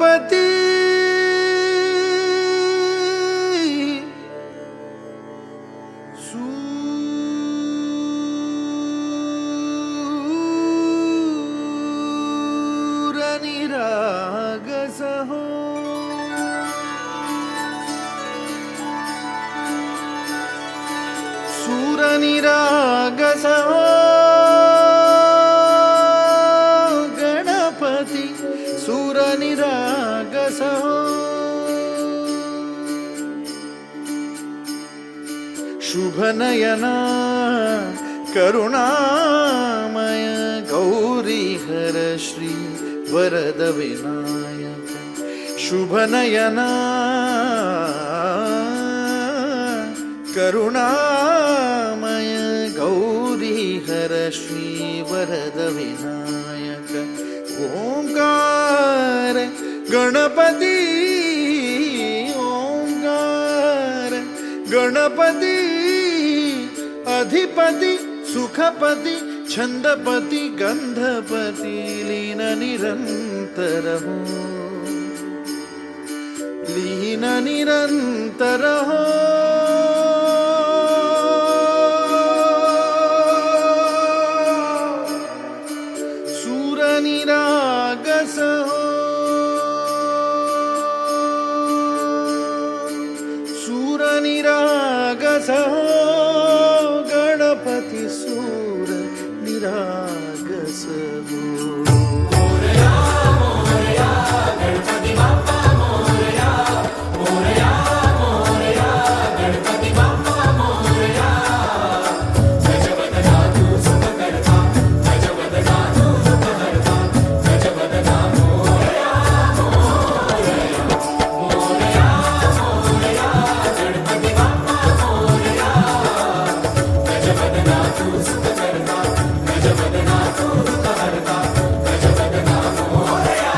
गणपती सूरनिरागसहो सूरनिरागसहो गणपती सूरनिरागसहो शुभनयना करुणामय गौरीहर श्री वरद विनायक शुभनयना करुणामय गौरीहर श्री वरद विनायक ओंकार गणपती ओंकार गणपती अधिपति सुखपति छंदपति गंधपति लीन निरंतर हो लीन निरंतर हो सूरनिरागस हो सूरनिरागस हो गणपती सूर निरागस हो मोरया मोरया गणपती बाप्पा मोरया मोरया मोरया गणपती बाप्पा मोरया गजवदना तू सुख करता गजवदना तू सुख करता गजवदना मोरया मोरया मोरया मोरया गणपती बाप्पा मोरया गजवदना तू सुख करता गजवदना तू सुख करता गजवदना मोरया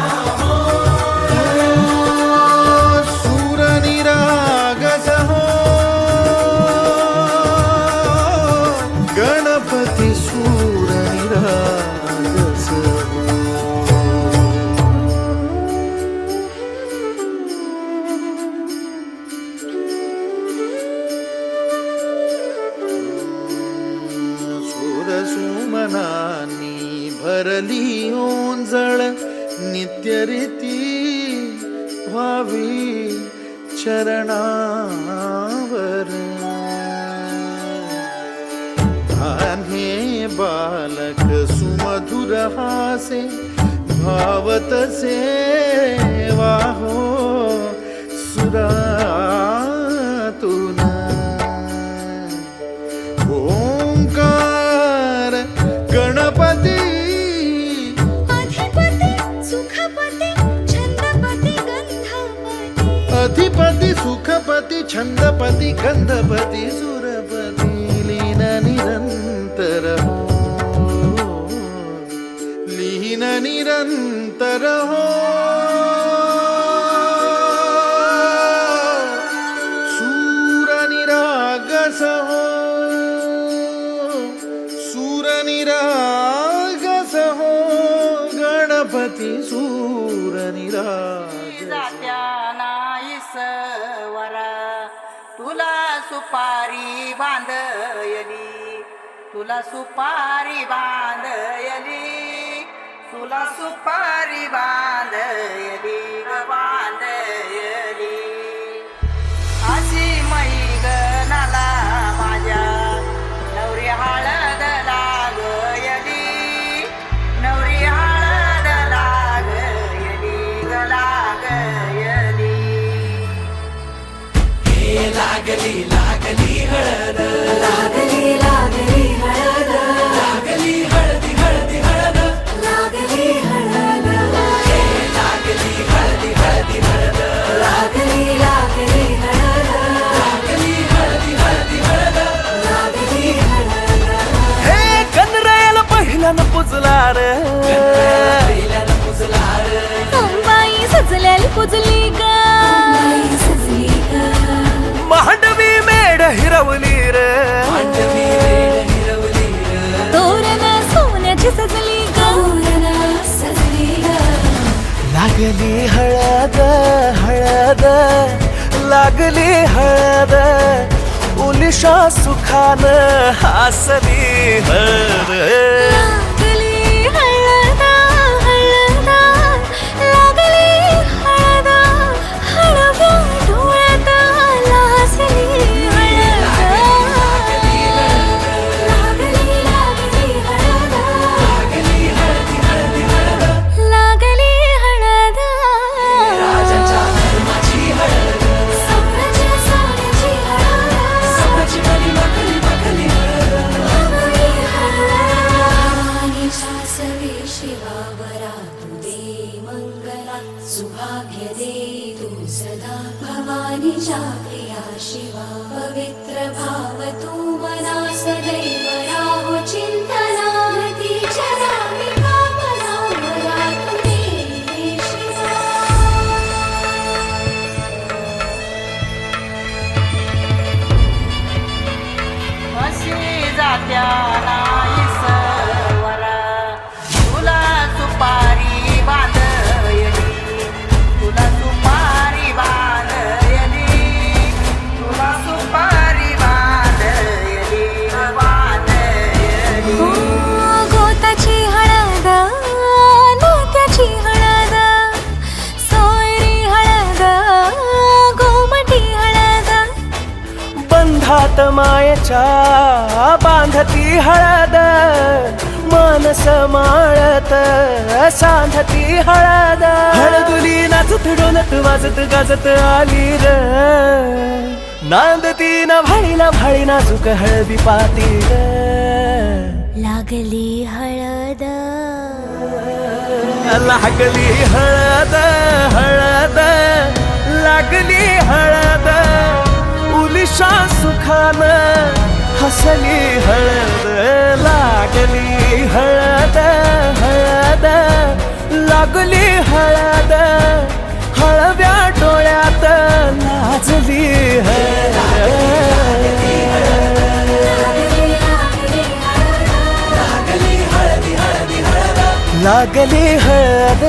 सूरनिरागस हो गणपती सूरनिरागस हो सुमनानी भरली ओंजळ नित्यरीती व्हावी चरणावर आन्हे बालक सुमधुर हासे भावतसे वाहो सुरातून ओंकार गणपती अधिपति सुखपति छंदपति गंधपति अधिपति सुखपति छंदपति गंधपति सुरपति लीन निरंतर हो लीन निरंतर हो सूरनिरागस हो सूरनिरागस हो गणपती सूरनिरागस जात्या नाईसवर तुला सुपारी बांधयली तुला सुपारी बांधयली तुला सुपारी बांधयली ग बांधयली अशी मैगनाला माझ्या नवरी हळद लागयली नवरी हळद लागयली ग लागयली हे लागली लागली हळद लागली लागली हळद लागली हळदी हळदी हळद लागली हळद हे लागली हळदी हळदी हळद लागली लागली हळद लागली हळदी हळदी हळद लागली हळद हे गणरायाला पहिल्यानं पुजला रे पहिल्यानं पुजला रे अंबाई सजलेली पुजली ग अंबाई सजली ग मांडवी मेढ हिरवली रे मांडवी वेळ हिरवली रे तोरण सोन्याची सजली ग तोरण सजली ग लागली हळद हळद लागली हळद उलिशा सुखान हसली हळद लागली हळद हळद लागली हळद हळव्या डोळ्यात लाजली हळद लागली हळद लागली हळद सोन्याच्या सोन्याची हळद भवानीच्या सवे शिवावरा तू दे मंगला सुभाग्य दे तू सदा भवानीच्या प्रिया शिवा पवित्र भाव तू मना सदैव राहो चिंतना तिच्या नामी भावना वरा तू दे शिवा अशी जात्या नाही सवरा तुला सुपारी बांधयली तुला सुपारी बांधयली तुला सुपारी बांधयली बांधयली गोताची हळद नात्याची हळद सोयरी हळद गोमटी हळद बंधात मायेच्या बांधती हळद मानस माळत सांधती हळद हळदुली नाचत डोलत वाजत गाजत आली र नांदती ना भाळी नाजूक हळदी पातील लागली हळद लागली हळद हळद लागली हळद उलिशा सुखान हसली हळद लागली हळद हळद लागली हळद हळव्या डोळ्यात लाजली हळद लागली हळद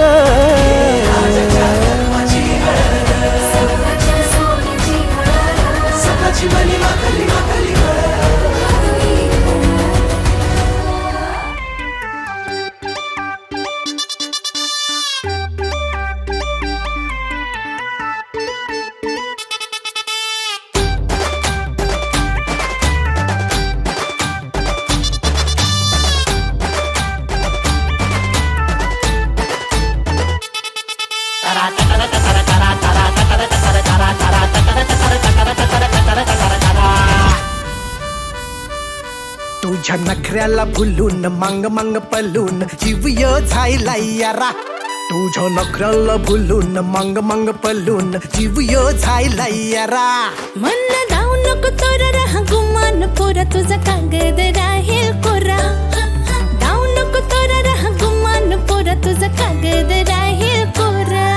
तुझ्या नखऱ्याला फुलून मांग मांग पलून जीव यो झायला यारा तुझ्या नखऱ्याला फुलून मांग मांग पलून जीव यो झायला यारा मन जाऊ नको तोर राहा गुमान पोरा तुझा कागद राहील कोरा जाऊ नको तोर राहा गुमान पोरा तुझा कागद राहील कोरा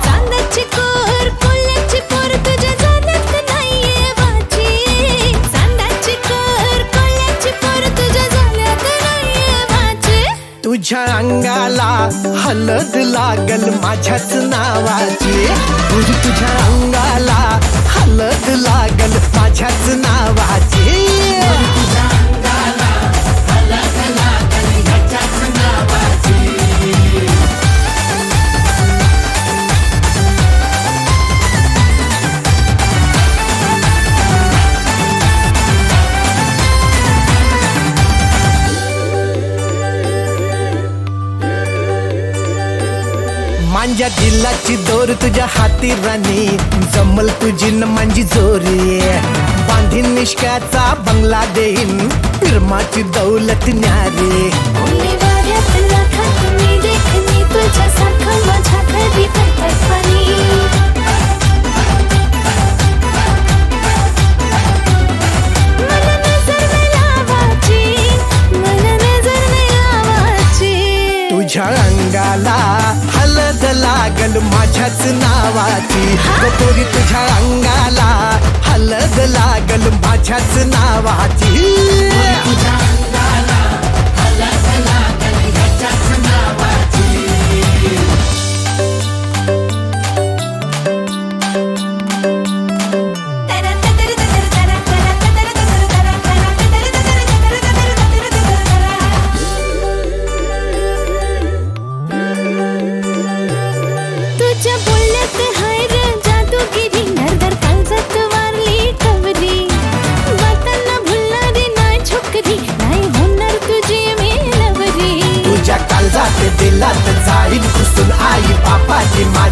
चांदाची कोर कोल्याची पोर तुझ्या जाण्यात नाहीये वाची चांदाची कोर कोल्याची पोर तुझ्या जाण्यात नाहीये वाची तुझ्या अंगाला हलद लागल माझ्याच नावाची तुझ्या अंगाला हलद लागल माझ्याच नावाची माझ्या दिलाची दोर तुझ्या हाती राणी जमल तुझी न माझी जोरी बांधीन निष्काचा बंगला देईन फिरमाची दौलत न्यारी वाऱ्यात लाखात मी देखणी तुझ्यासारखं माझ्या घरी पडतात पाणी तुझ्या अंगाला हलद लागल माझ्याच नावाची गोरी तुझ्या अंगाला हलद लागल माझ्याच नावाची हलद लागल ह्याच्याच नावाची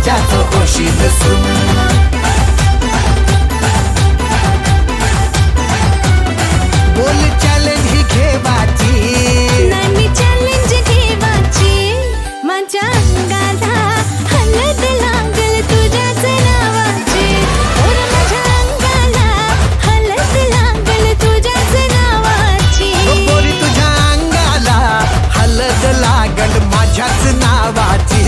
माझ्याच होशील सून बोल चॅलेंज ही घेवाची नाही मी चॅलेंज घेवाची माझ्या अंगाला हलत लागल तुझ्याच नावाची और माझ्या अंगाला हलत लागल तुझ्याच नावाची पोरी तुझ्या अंगाला हलद लागल माझ्याच नावाची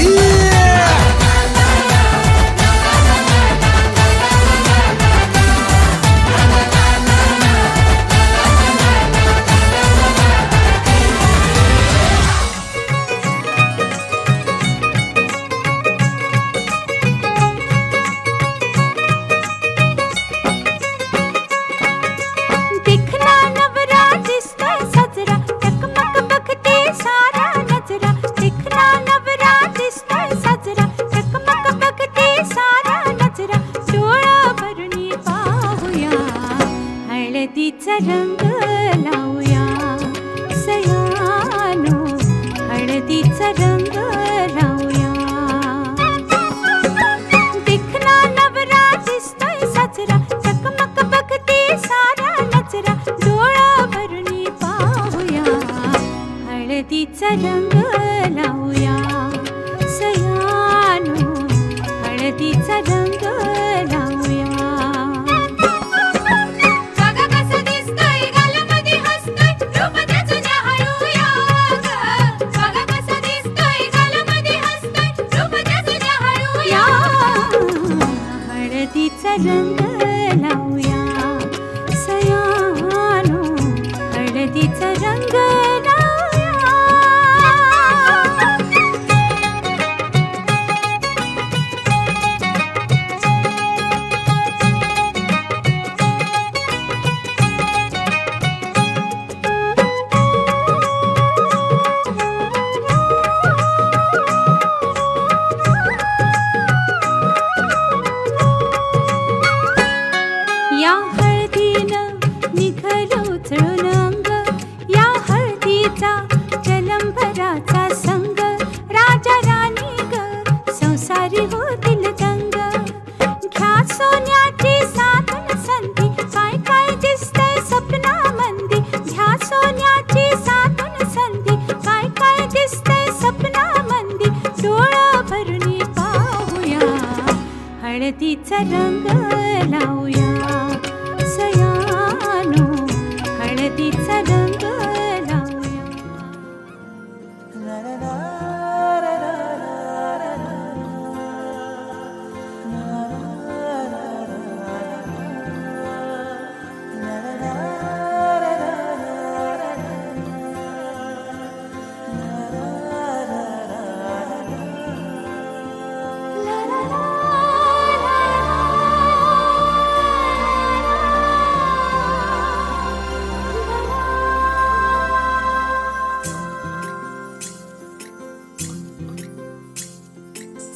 दिखना नवरा दिसतोय सजरा टकमक बघते सारा नजरा दिखना नवरा दिसतोय सजरा टकमक बघते सारा नजरा डोळा भरणी पाहूया हळदीचा रंग लावूया सयानो हळदीचा रंग लावूया दिखना नवरा दिसतोय सजरा टकमक बघते सारा नजरा डोळा भरणी पाहूया हळदीचा रंग लावूया सयानो हळदीचा रंग लावूया बघा कसं दिसतोय गालामध्ये हसतोय रूप त्याचं न्याहाळूया ग. बघा कसं दिसतोय गालामध्ये हसतोय रूप त्याचं न्याहाळूया हळदीचा रंग लावूया सयानो हळदीचा रंग लावूया या हळदीनं निघलं उचलून अंग या हळदीचा जलंभराचा संग राजा राणी ग संसारी होतील दंग घ्या सोन्याची साधन संधी काय काय दिसतंय सपनामंदी घ्या सोन्याची साधन संधी काय काय दिसतंय सपनामंदी डोळा भरणी पाहूया हळदीचा रंग लावूया सयानो हळदीचा रंग लावूया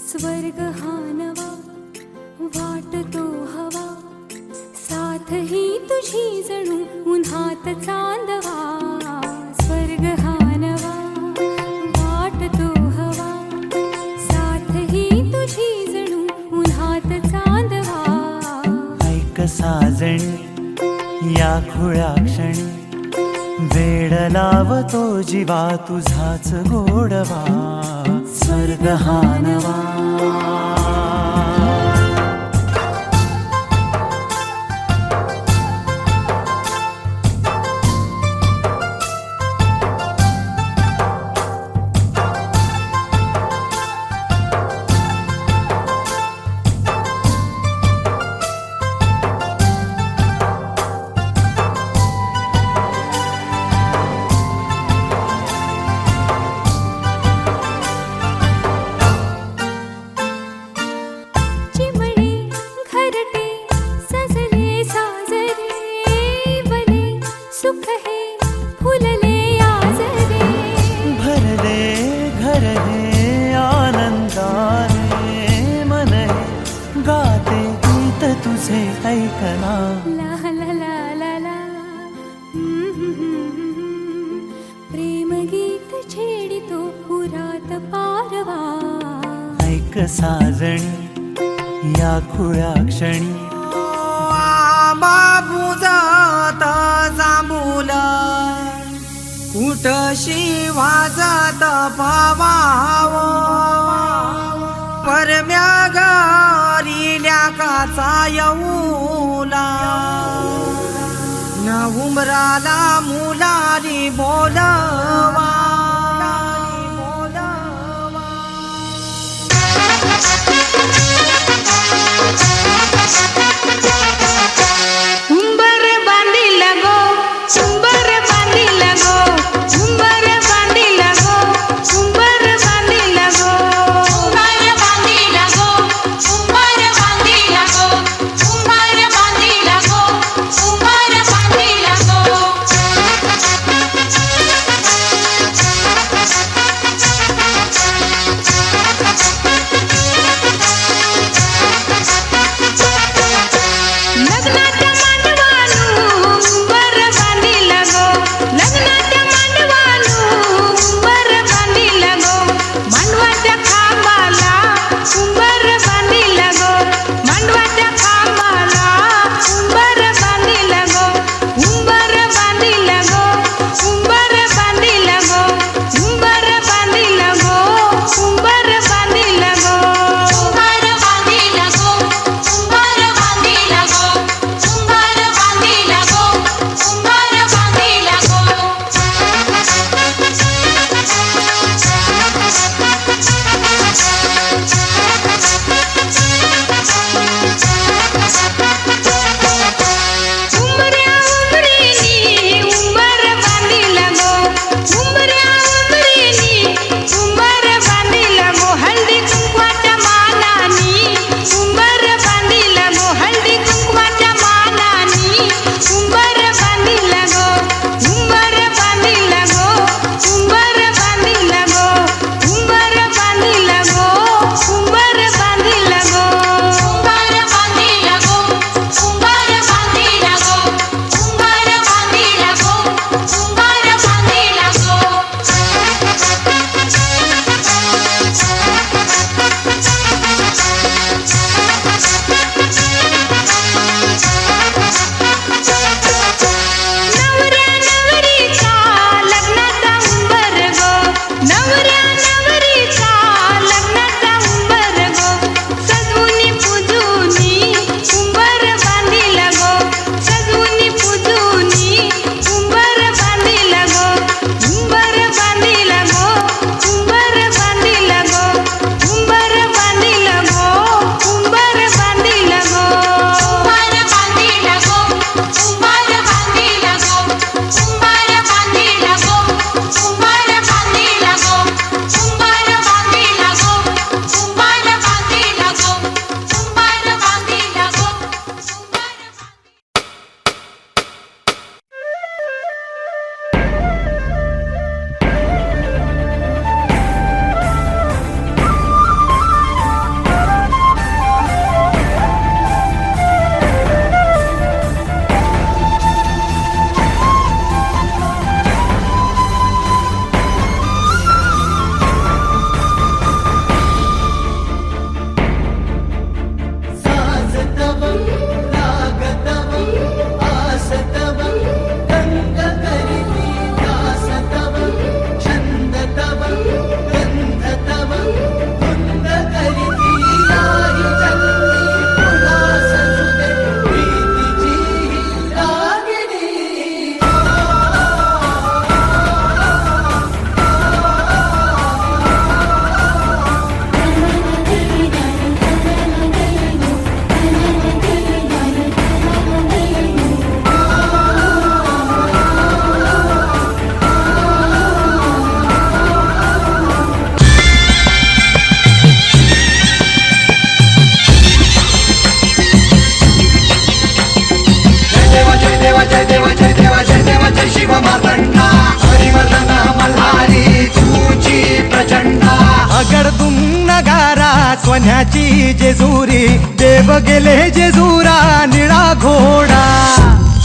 स्वर्ग हा नवा वाटतो हवा साथ ही तुझी जणू उन्हात चांदवा स्वर्ग हा नवा वाटतो हवा साथ ही तुझी जणू उन्हात चांदवा ऐक साजणी या खुळ्या क्षणी वेड लावतो जीवा तुझाच गोडवा स्वर्ग हा नवा ऐकना ला ला ला ला ला प्रेम गीत छेडितो पुरात पारवा ऐक साजणी या खुळ्या क्षणी बाबू जात जांभूल कुठशी वाजत पवाव परम्या घरील्या काचा येऊला न उमराला मुलाली बोलवा उंबर बांधिल गो उंबर बांधिल गो उंबर बांधिल गो उंबर बांधिल गो उंबर बांधिल गो उंबर बांधिल गो उंबर बांधिल गो उंबर बांधिल गो लग्नाच्या मांडवानू उंबर बांधिल गो लग्नाच्या मांडवानू उंबर बांधिल गो मांडवाच्या खांबाला उंबर बांधिल गो मांडवाच्या खांबाला उंबर बांधिल गो उंबर बांधिल गो उंबर बांधिल गो उंबर बांधिल गो उंबर बांधिल गो उंबर बांधिल गो उंबर बांधिल गो उंबर बांधिल गो उंबर बांधिल उंबऱ्या उंबरीनी उंबर बांधिल गो उंबऱ्या उंबरीनी उंबर बांधिल गो हळदी कुंकवाच्या मानानी उंबर बांधिल गो हळदी कुंकवाच्या मानानी उंबर बांधिल गो उंबर बांधिल गो उंबर बांधिल गो उंबर बांधिल गो उंबर बांधिल गो उंबर बांधिल गो उंबर बांधिल गो उंबर बांधिल गो उंबर नवऱ्या नवरीचा लग्नाचा उंबर गो नवऱ्या नवरीचा लग्नाचा उंबर गो सजवुनी पूजुनी उंबर बांधिल गो सजवुनी पूजुनी उंबर बांधिल गो उंबर बांधिल गो उंबर बांधिल गो उंबर बांधिल गो उंबर बांधिल गो उंबर बांधिल गो उंबर बांधिल गो उंबर बांधिल गो उंबर बांधिल गो उंबर बांधिल गो उंबर बांधिल गो उंबर बांधिल गो साजतवं रागतवं आसतवं रङ्गकरिति दासतवं छन्दतवं गन्धतवं कुन्दकरिति याहि जन्मी उल्लाससुते प्रीतिजीहि रागिणी जय शिव मातंडा हरिवर्धन मल्हारी तुझी प्रचंडा अगडदुम नगारा सोन्याची जेजुरी देव गेले जेजुरा निळा घोडा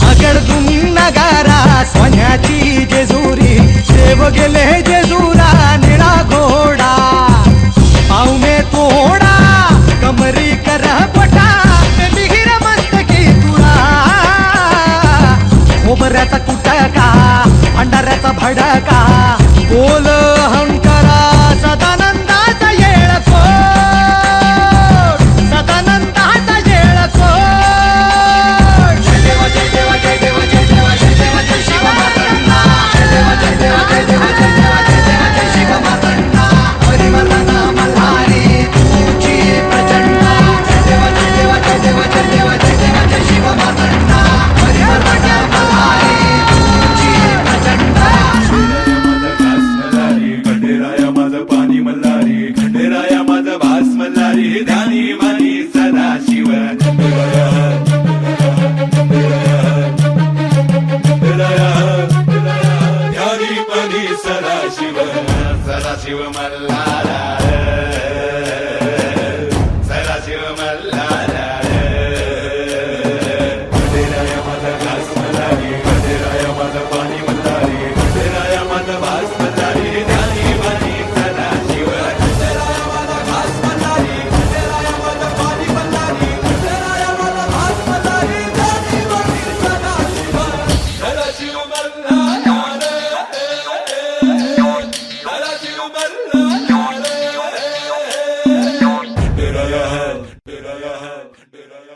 अगडदुम नगारा सोन्याची जेजुरी देव गेले जेजुरा निळा घोडा पाव में तोडा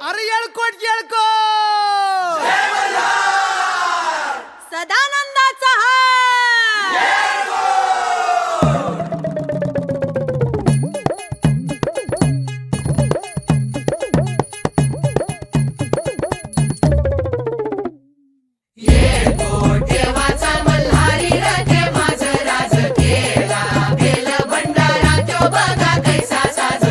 अरे येळकोट सदानंदाचा हार देवाचा मल्हारी रथे माझं राज केला बेल भंडारा त्यो बघा कैसा साज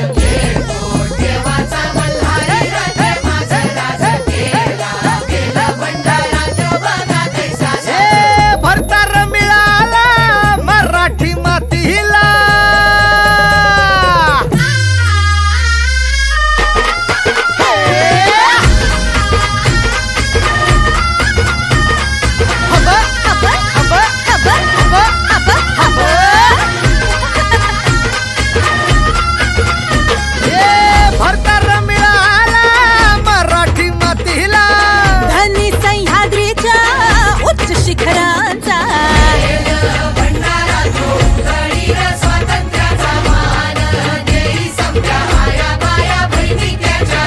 देवाचा मल्हारी रथे माझं राज केला बेल भंडारा त्यो बघा कैसा साज भरतार मिळाला मराठी मातीला भरतार मिळाला मराठी मातीला धनी सह्याद्रीच्या उच्च शिखरांचा भंडारा जो उधळील स्वातंत्र्याचा मान देई समजा आया बाया बहिणी त्याच्या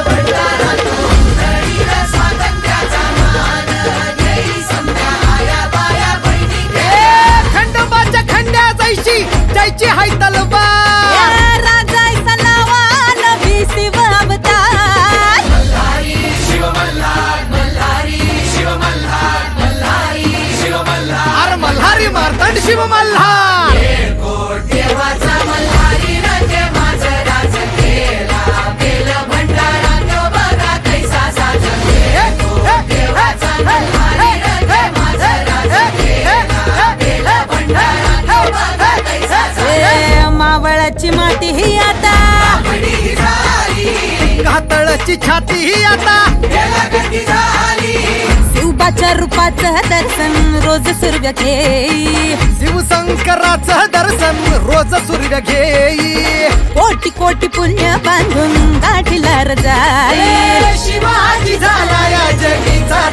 भंडारा जो उधळील स्वातंत्र्याचा मान देई समजा आया बाया बहिणी खंडोबाच्या खंड्या जायची हाय तलवार राजायचा नावान भिसिव अवतार मल्हारी शिव मल्हार मल्हारी शिव मल्हार मल्हारी शिव मल्हार अरे मल्हारी मार्तंड शिव मल्हार देवाचा मल्हारी रथे माझं राज केला बेल भंडारा तो बघा कैसा साज देवाचा मल्हारी रथे माझं राज केला बेल भंडारा तो बघा कैसा साज मावळाची माती ही आता आपणी झाली कातळची छाती ही आता बेला गती झाली शिवबाच्या रूपाचं दर्शन रोज सूर्य घेई शिवशंकराचं दर्शन रोज सूर्य घेई कोटी कोटी पुण्य बांधून गाठीला जाई शिवाजी झाला या जगीचा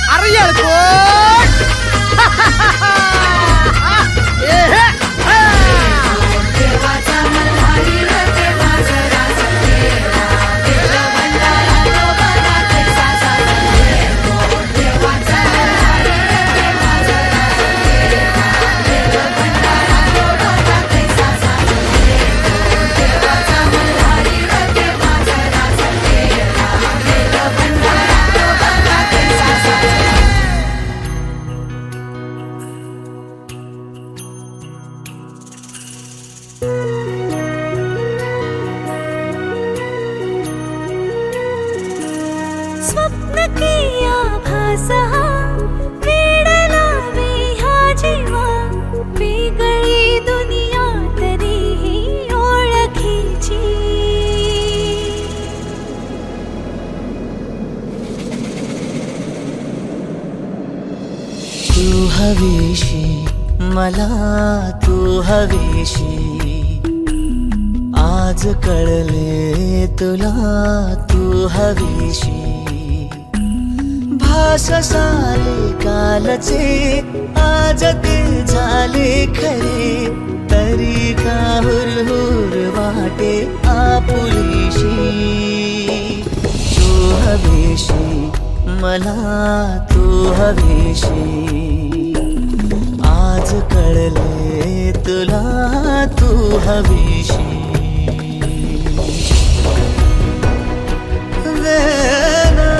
अरे येळकोट देवाचा मल्हारी रथे माझं राज केला बेल भंडारा तो बघा कैसा साज देवाचा मल्हारी रथे माझं राज केला बेल भंडारा तो बघा कैसा साज देवाचा मल्हारी रथे माझं राज केला बेल भंडारा तो बघा कैसा साज स्वप्न की आभास हा वेड लावे ह्या जीवा वेगळी दुनिया तरीही ओळखीची तू हवीशी मला तू हवीशी आज कळले तुला तू हवीशी भास सारे कालचे आज ते झाले खरे तरी का हुरहुर वाटे आपुलीशी तू हवीशी मला तू हवीशी आज कळले तुला तू हवीशी वेना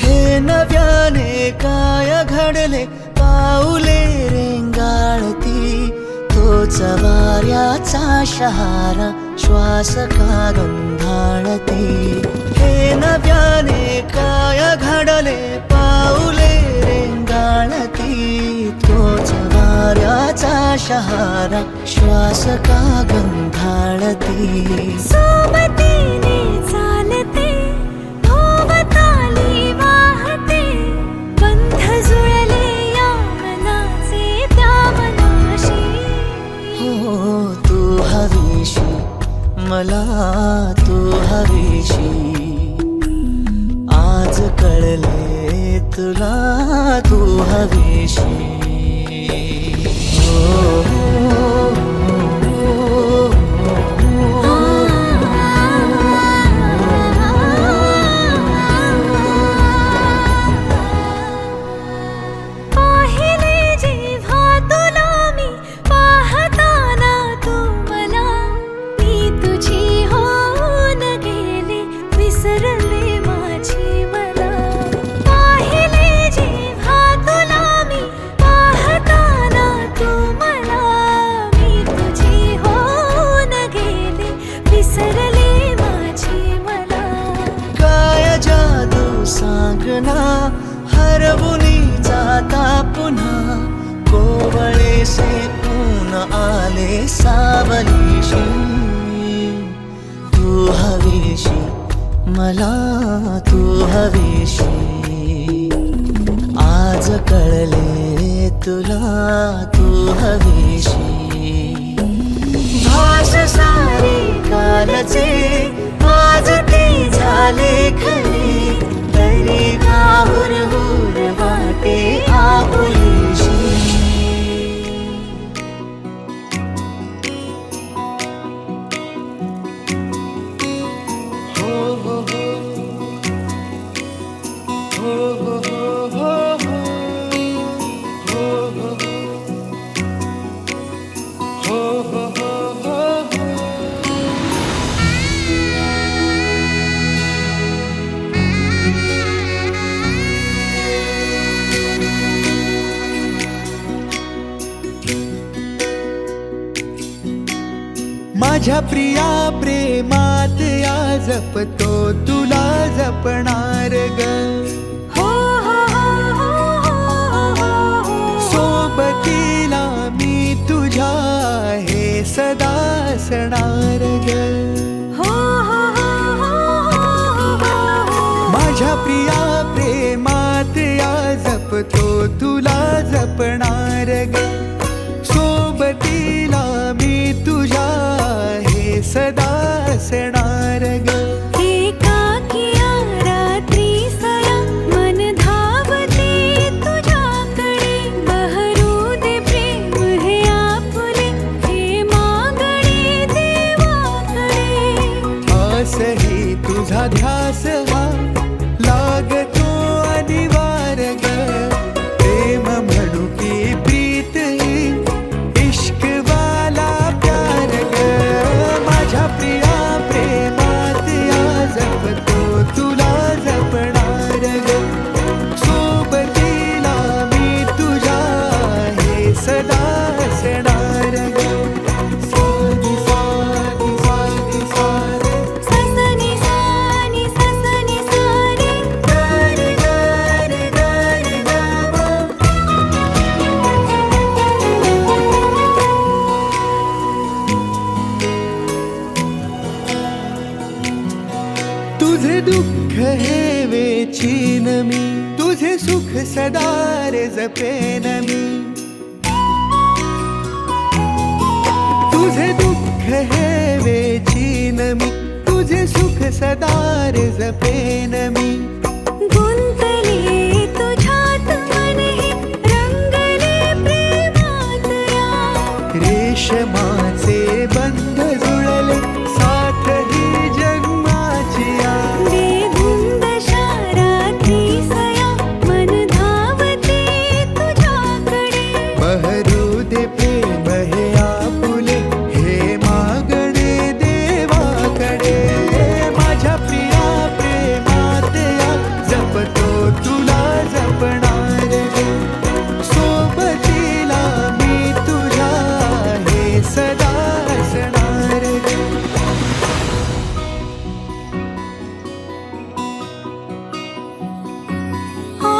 हे नव्याने काय घडले पाऊले रेंगाळती तोच वाऱ्याचा शहारा श्वास का गंधाळती हे नव्याने काय घडले पाऊले रेंगाळती तोच वाऱ्याचा शहारा श्वास का गंधाळती सोबतीने चालते भोवताली वाहते बंध जुळले या मनाचे मला तू हवीशी. आज कळले तुला तू हवीशी. हरवुनी जाता पुन्हा कोवळे से ऊन आले सावलीशी. तू हवीशी मला तू हवीशी. आज कळले तुला तू हवीशी. भास सारे कालचे आज ते झाले खरे. तरी गाहुर हुर वाटे आपुलीशी. हो हो हो हो हो हो हो हो हो हो हो हो. माझ्या प्रिया प्रेमात या जपतो तुला जपणार ग. सोबतीला मी तुझ्या हे सदा असणार ग. माझ्या प्रिया प्रेमात या जपतो तुला जपणार ग. सोबतीला मी तुझ्या हे सदा असणार ग. एकाकिया रात्री सया मन धावते तुझ्याकडे. बहरू दे प्रेम हे आपुले हे मागणे देवाकडे. असही तुझा ध्यास हा लागतो अनिवार ग. प्रेम म्हणू की प्रीत ही इश्क वाला प्यार ग. माझ्या प्रिया प्रेमात या जपतो तुला जपणार ग. सोबतीला मी तुझ्या हे सदा असणार ग. सानी सानी सानी सारे ससनी सानी ससनी सारे. गारे गारे गारे गामा. तुझे दुःख हे वेचीन मी. तुझे सुख सदा रे जपेन मी. तुझे दुःख हे वेचीन मी. तुझे सुख सदा रे जपेन मी. गुंतले तुझ्यात मन हे रंगले प्रेमात या. रेशमाचे बंध जुळले साथ ही जन्माची या. दे गुंदशा रात्री सया मन धावते तुझ्याकडे. बहरू दे प्रेम हे आपुले हे मागणे देवाकडे. माझ्या प्रिया प्रेमात या जपतो तुला जपणार ग. सोबतीला मी तुझ्या हे सदा असणार ग. आ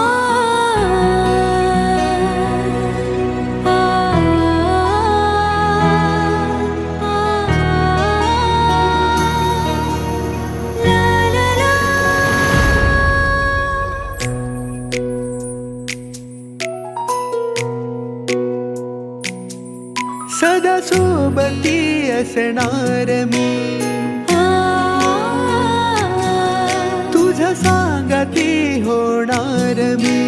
आ ला ला ला. सदा सोबती असणार मी. संगती होणार मी,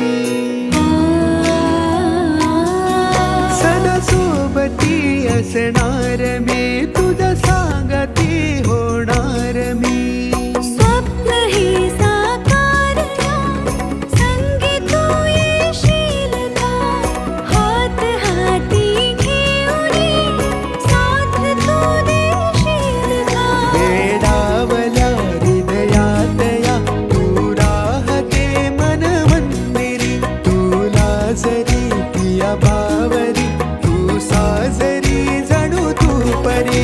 सदा सोबती असणार मी, तुझ्या संगती होणार मी. स्वप्न ही साकारला संगी तू येशील का, हात हाती घेऊन साथ तू देशील का. वेडावल्या हृदयात या तू राहते मन मंदिरी, तुला जरी पिया बावरी, तू साजरी जणू तू परी.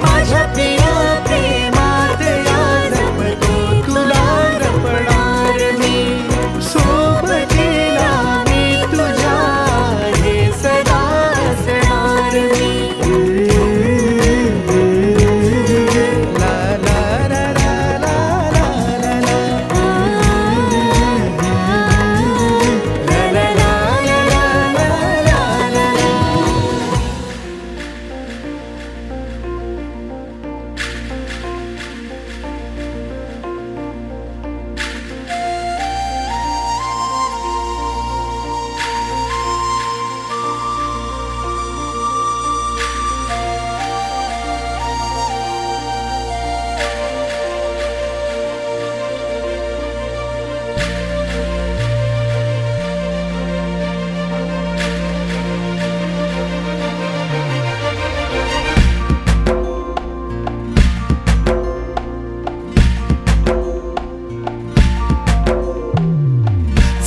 माझ्या प्रिया प्रेमात या जपतो तुला जपणार मी, सोबतीला मी तुझ्या हे सदा असणार मी. ला ला ला ला ला ला ला ला. ला ला ला ला ला ला ला ला.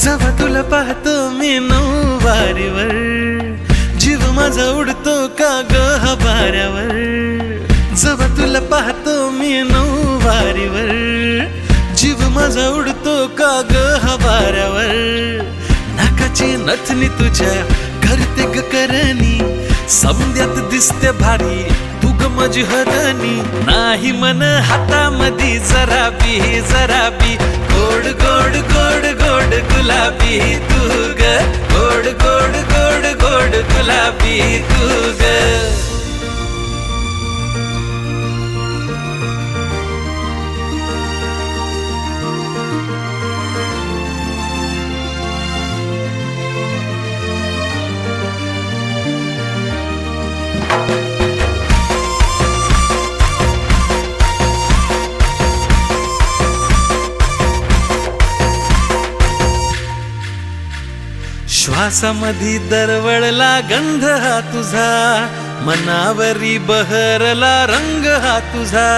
जेव्हा तुला पाहतो मी नऊवारीवर, जीव माझा उडतो का ग हवाऱ्यावर. जेव्हा तुला पाहतो मी नऊवारीवर, जीव माझा उडतो का ग हवाऱ्यावर. नाकाची नथनी तुझ्या करते ग करणी, समद्यात दिसते भारी तू ग माझी हरणी. नाही मन हातामधी जरा बी गोड गोड गोड गोड गुलाबी तू ग, गोड गोड गोड गोड गुलाबी तू ग. श्वासामधी दरवळला गंध हा तुझा, मनावरी बहरला रंग हा तुझा.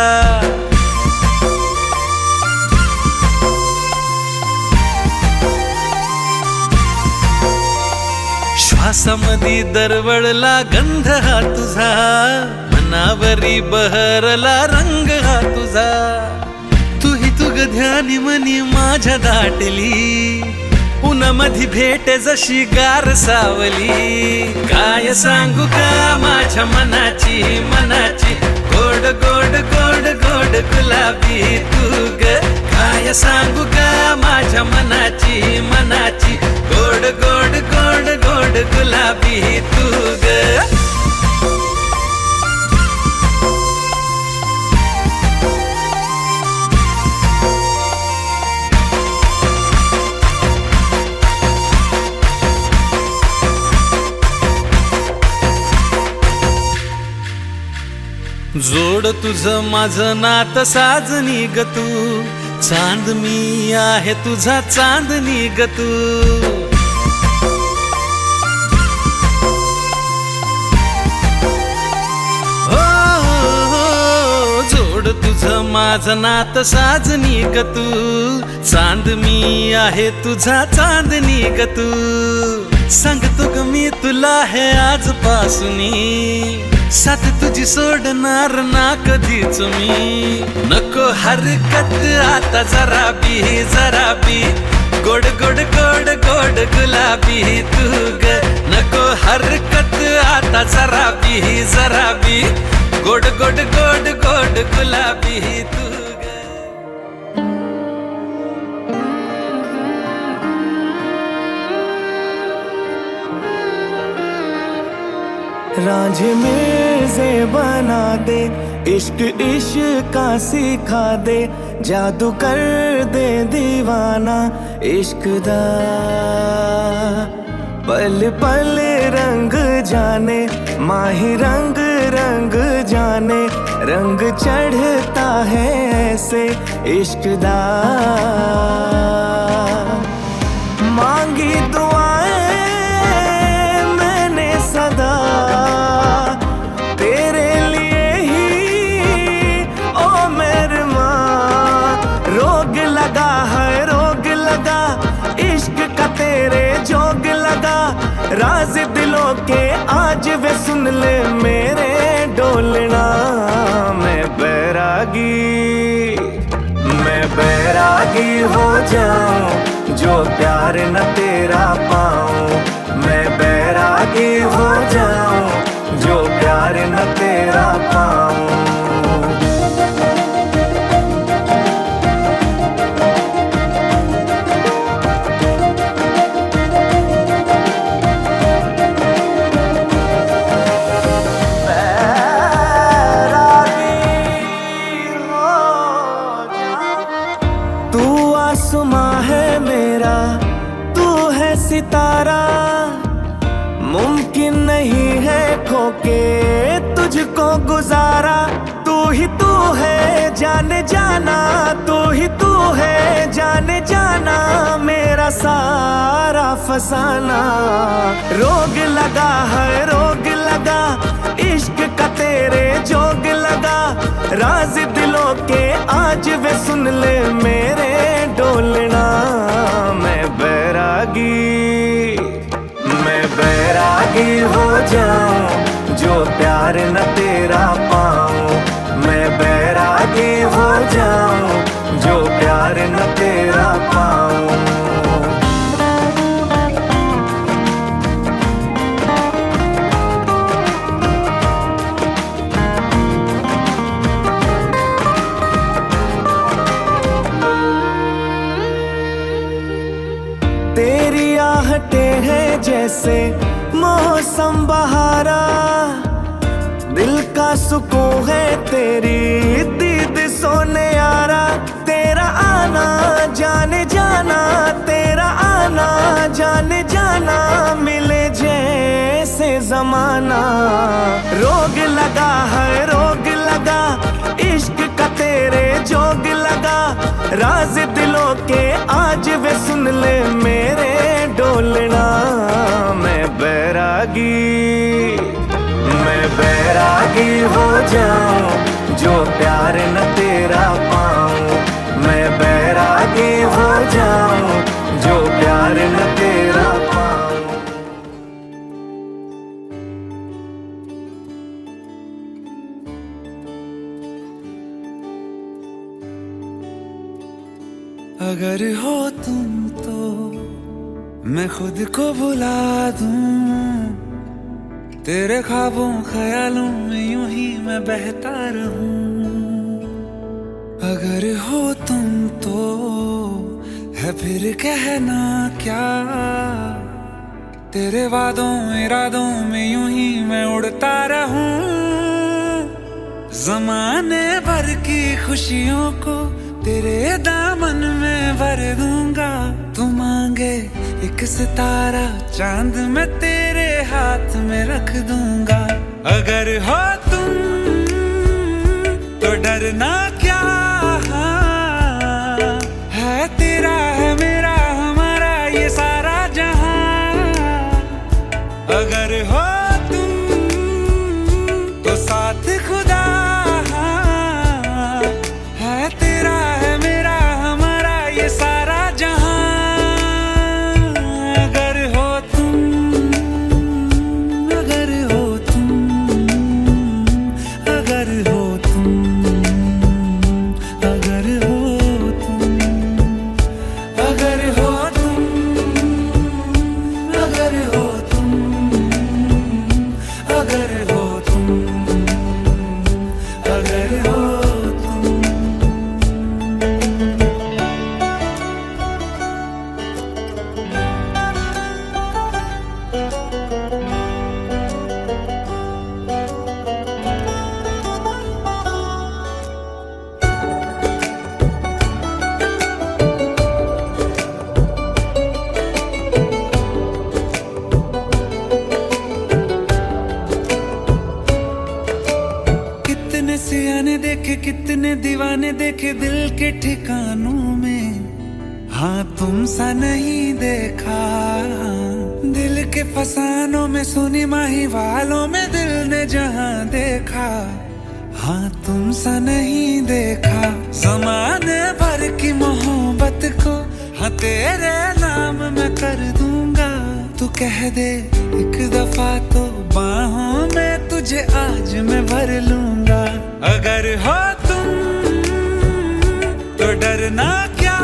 श्वासामधी दरवळला गंध हा तुझा, मनावरी बहरला रंग हा तुझा. तुही तुग ध्यानी मनी माझ्या दाटली, उन्हामधी भेट जशी गार सावली. काय सांगू का माझ्या मनाची गोड गोड गोड गोड गुलाबी तू ग. काय सांगू का माझ्या मनाची गोड गोड गोड गोड गुलाबी तू ग. जोड तुझं माझं नात साजनी ग तू, चांद मी आहे तुझा चांदणी ग तू. हो, जोड तुझं माझं नात साजनी ग तू, चांद मी आहे तुझा चांदणी ग तू. सांगतो ग मी तुला हे आजपासूनी, साथ तुझी सोडणार ना कधीच मी. नको हरकत आता जरा बी गोड गोड गोड गोड गुलाबी तू ग. नको हरकत आता जरा बी गोड गोड गोड गोड गुलाबी तू ग. रांझे मेरे बना दे, इश्क इश्क का सिखा दे, जादू कर दे दीवाना इश्क दा। पल पल रंग जाने माही रंग रंग जाने, रंग चढ़ता है ऐसे इश्क दा। मांगी दुआएं मैंने सदा तेरे लिए ही, ओ मेरे माँ। रोग लगा है रोग लगा इश्क का तेरे जोग लगा, राज दिलों के आज वे सुन ले मेरे डोलना। मैं बैरागी हो जाऊं जो प्यार न तेरा पाऊं। मैं बैरागी हो जाऊं जो प्यार न तेरा पाऊं। आसमां है मेरा तू है सितारा, मुमकिन नहीं है खोके तुझको गुजारा। तू ही तू है जाने जाना, तू ही तू है जाने जाना, मेरा सारा फसाना। रोग लगा है रोग लगा इश्क का तेरे जोग लगा, राज दिलों के आज वे सुन ले मेरे डोलना। मैं बैरागी हो जाऊं जो प्यार न तेरा पाऊं। मैं बैरागी हो जाऊं जो प्यार न तेरा पाऊं। तेरी आहटें हैं जैसे मौसम बहारा, दिल का सुकून है तेरी दीद सोने यारा। तेरा आना जाने जाना, तेरा आना जाने जाना, मिले जैसे जमाना। रोग लगा है रोग लगा इश्क का तेरे जोग लगा, राज दिलों के आज वे सुन ले मेरे डोलना। मैं बैरागी हो जाऊं जो प्यार न तेरा पाऊं। मैं बैरागी हो जाऊं जो प्यार न तेरा पाऊं। अगर हो तुम तो मैं खुद को भुला दूं, तेरे ख्वाबों ख्यालों में यूं ही मैं बहता रहूं। अगर हो तुम तो है फिर कहना क्या, तेरे वादों इरादों में यूं ही मैं उड़ता रहूं। ज़माने भर की खुशियों को तेरे दामन में भर दूंगा। तू मांगे एक सितारा चांद मैं तेरे हाथ में रख दूंगा। अगर हो तुम तो डरना क्या है, तेरा है मेरा हमारा ये सारा जहां। अगर हो तुम तो साथ खुदा है, तेरा है मेरा हमारा ये सारा जहां। अगर हो तुम अगर हो तुम अगर हो तुम अगर हो तुम अगर हो तुम अगर हो तुम जाने देखे कितने दीवाने देखे दिल के ठिकानों में, हाँ तुम सा नहीं देखा। दिल के फसानों में सोनी माही वालों में दिल ने जहां देखा, हाँ तुम सा नहीं देखा। ज़माने भर की मोहब्बत को हाँ तेरे नाम मैं कर दूंगा। तू कह दे एक दफा तो बाहों में तुझे आज मैं भर लूंगा। अगर हो तुम तो डरना क्या,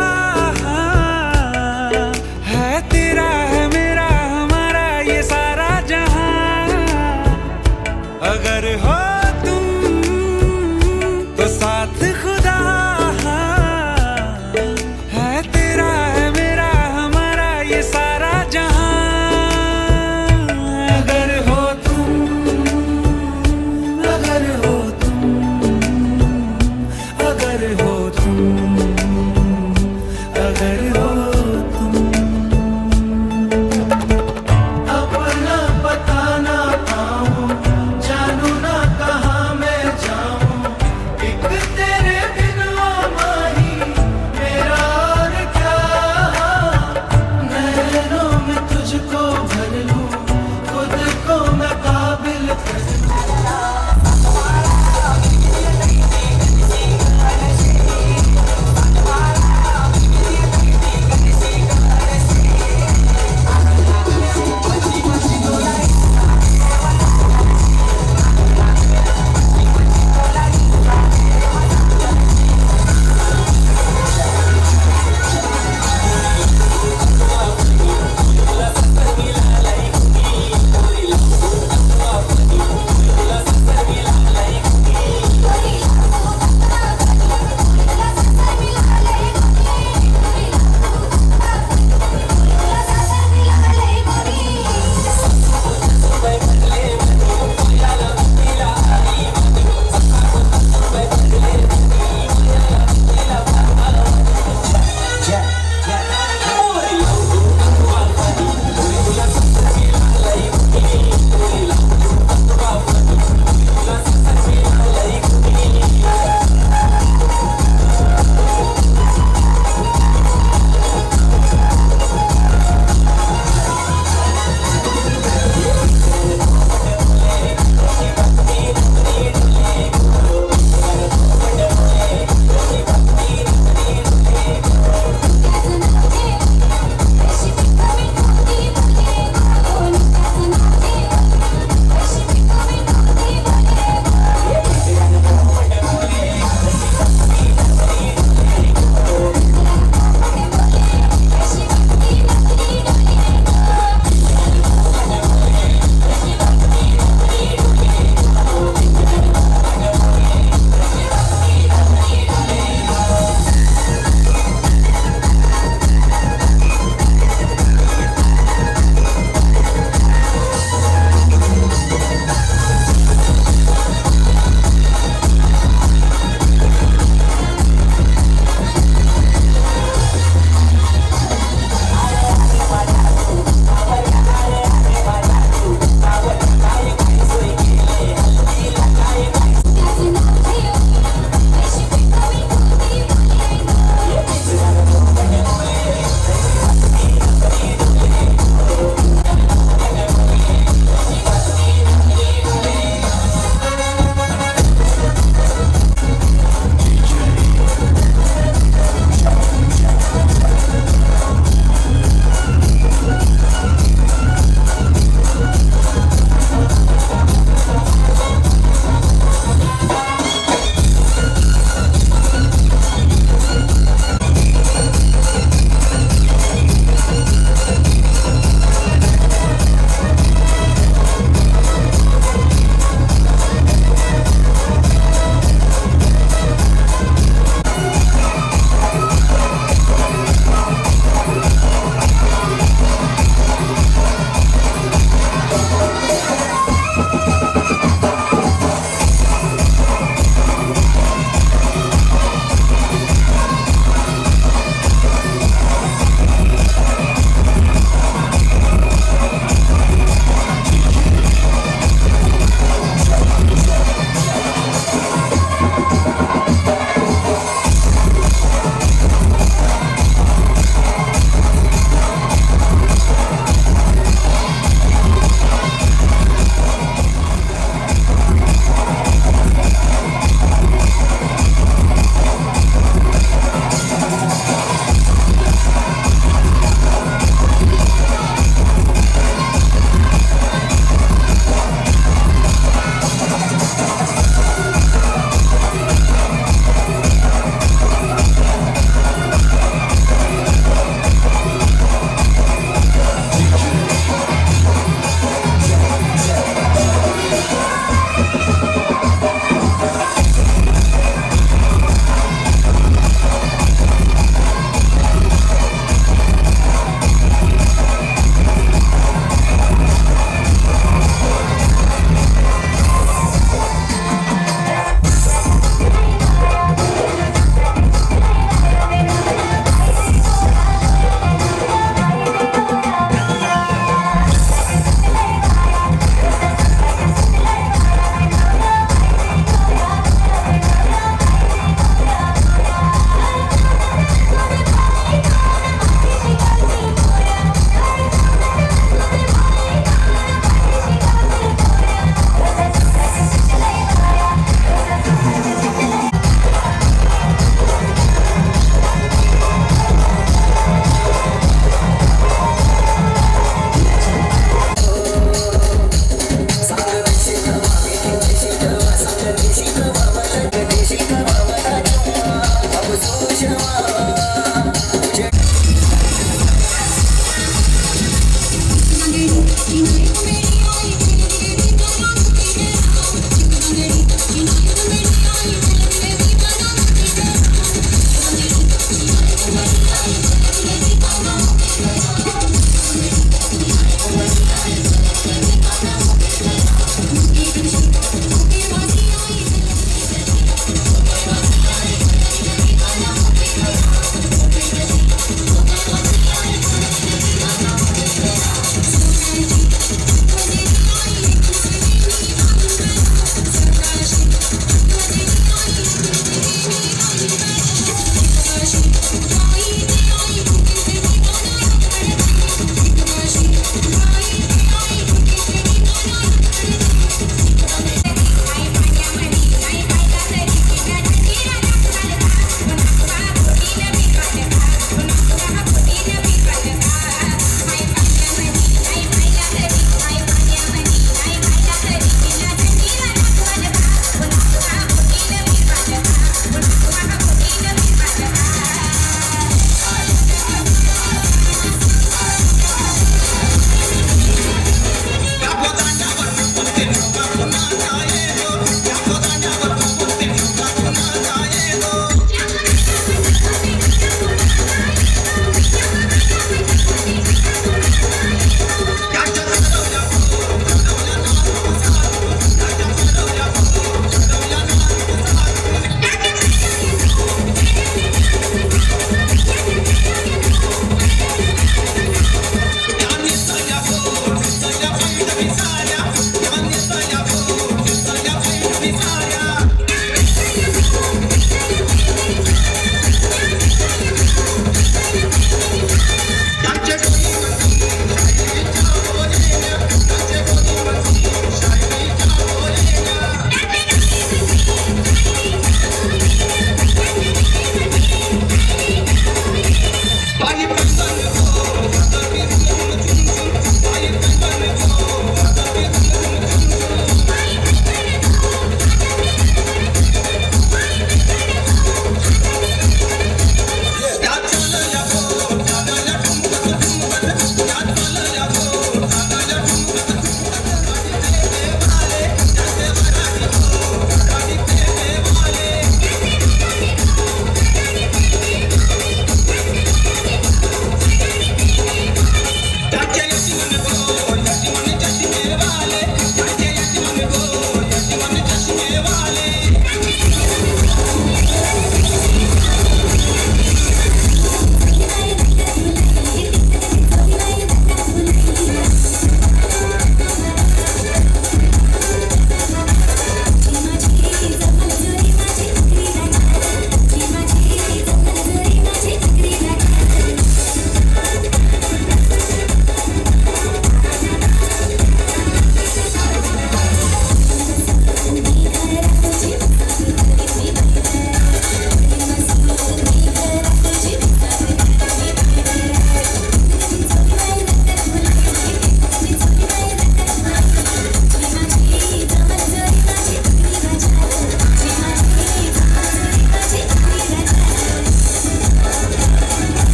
है तेरा है मेरा हमारा ये सारा जहां। अगर हो तुम तो साथ खुदा, है तेरा है मेरा हमारा ये सारा जहां। अगर हो तुम, अगर हो तुम, अगर हो तुम।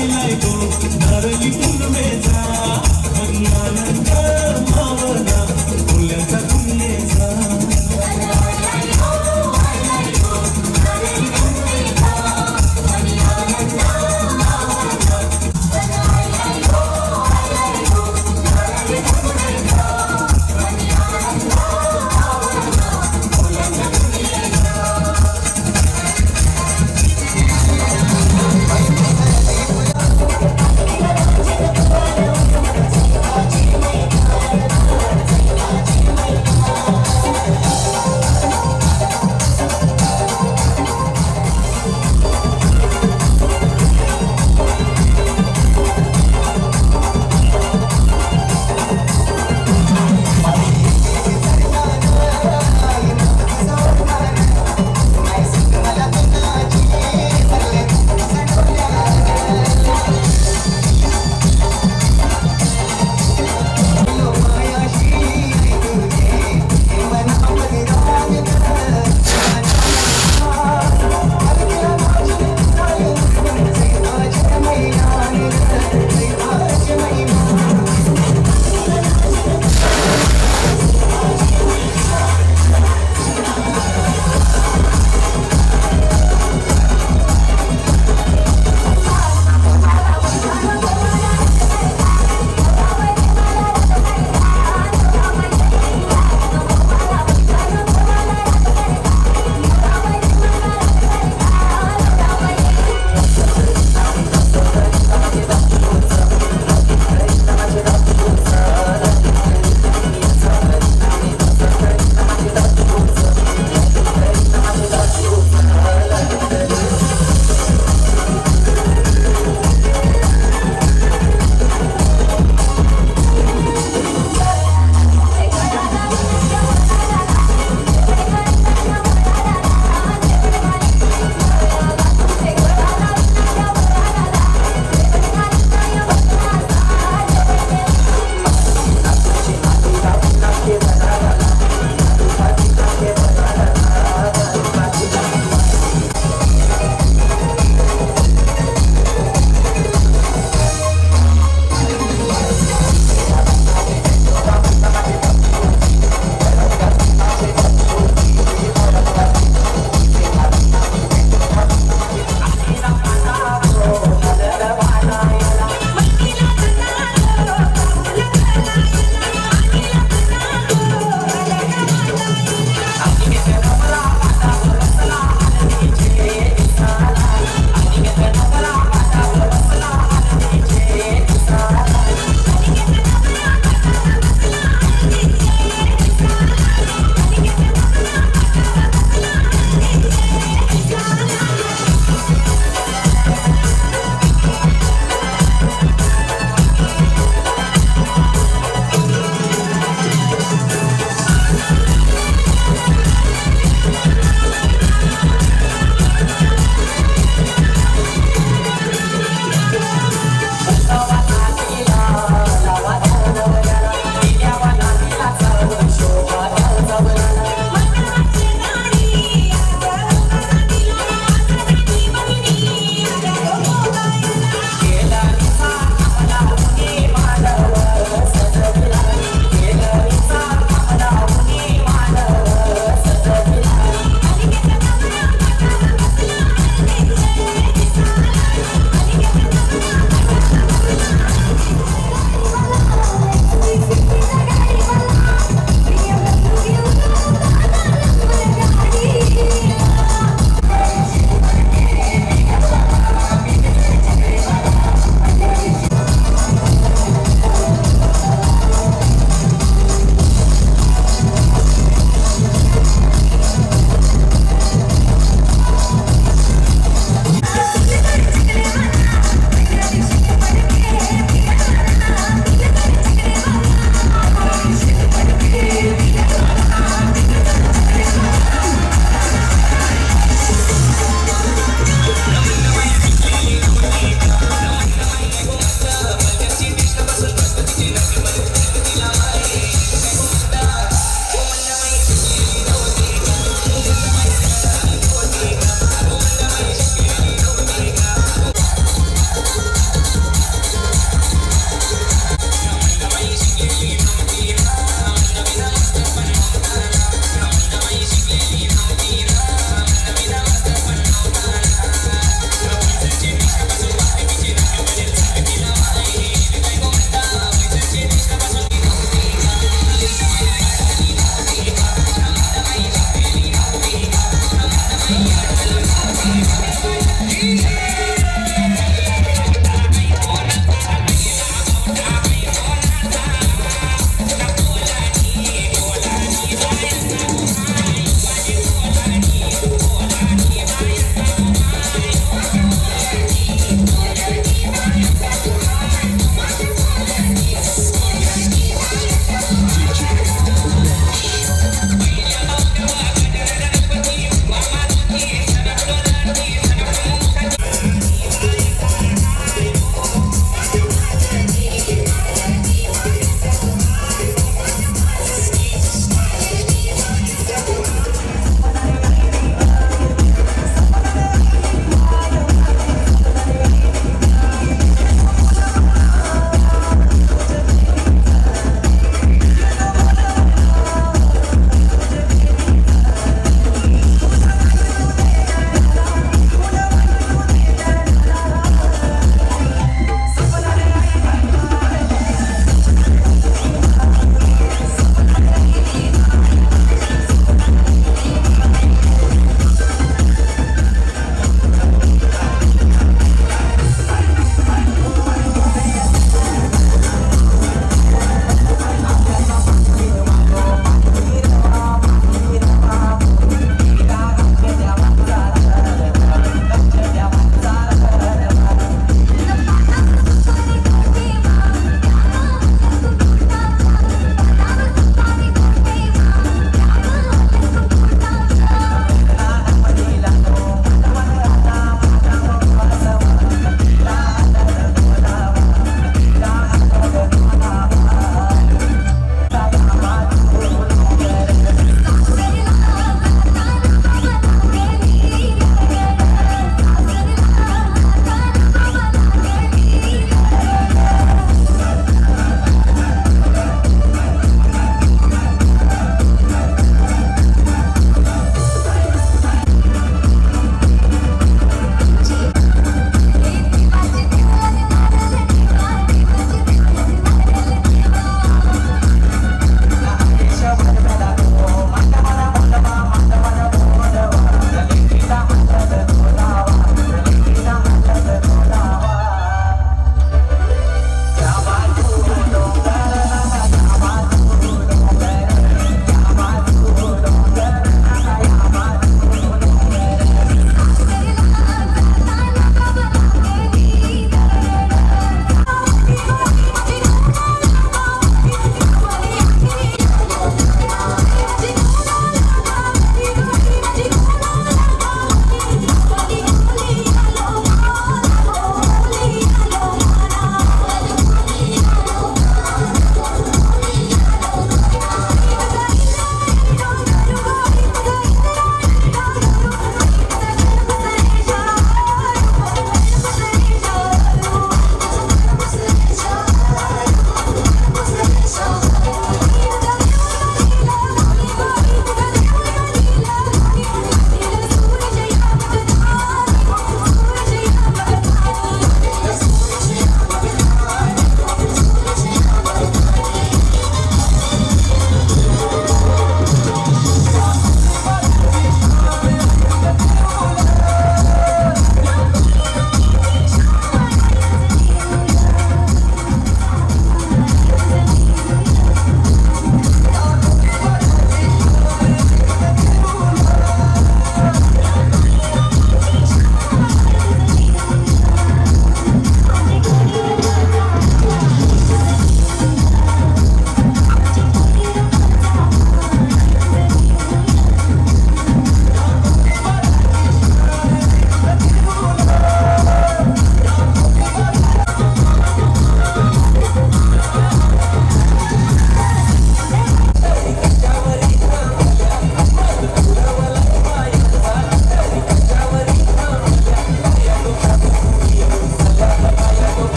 I like go, darling,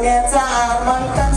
सोन्याचा मंथन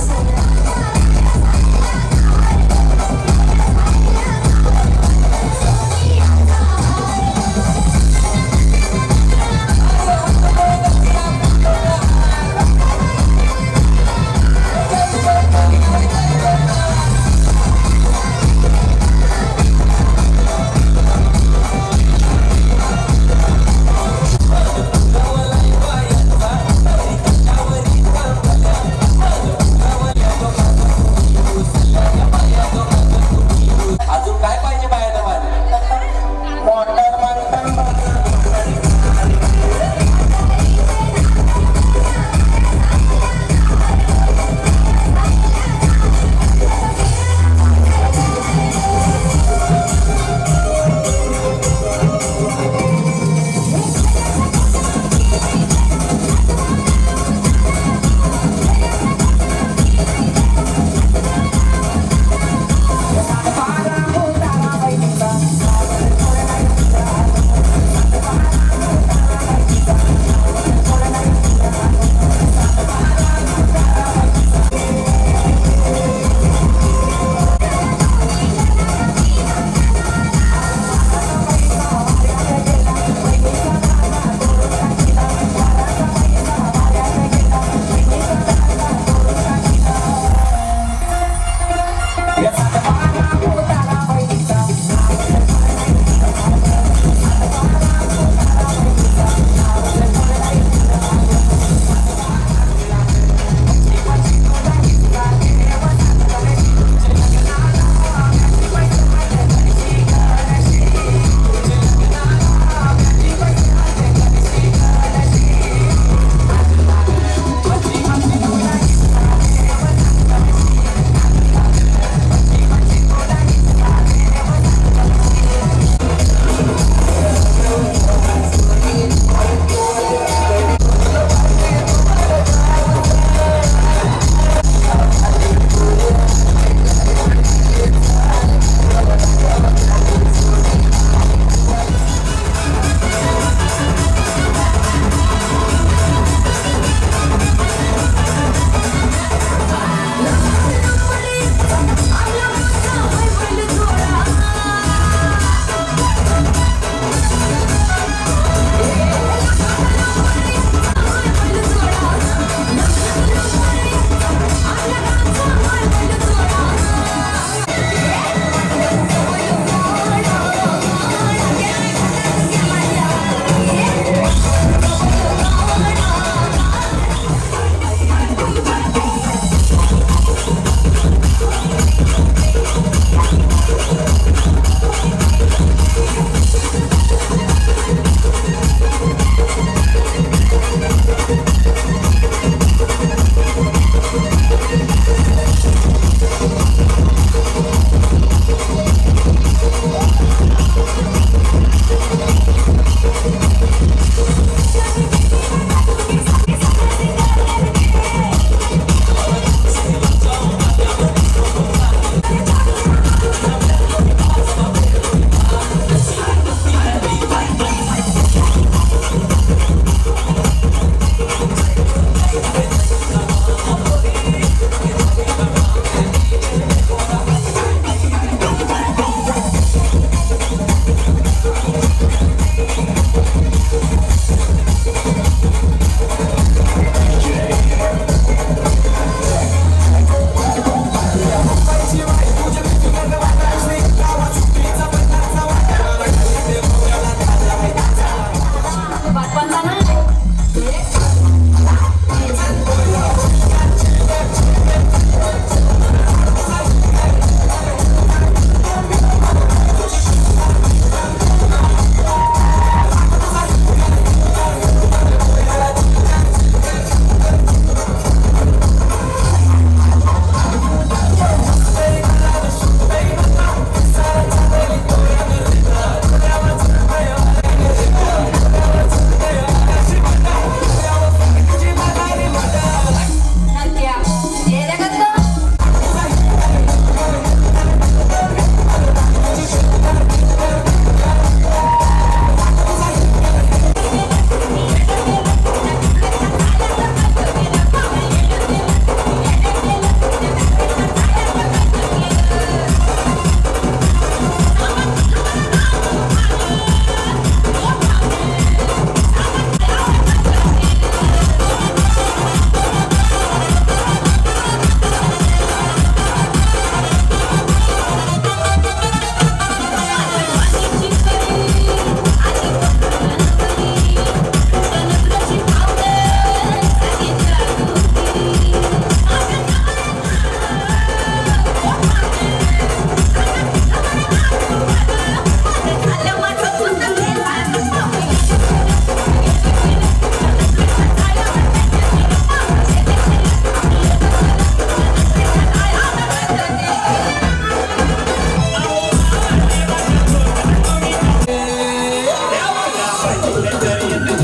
नयन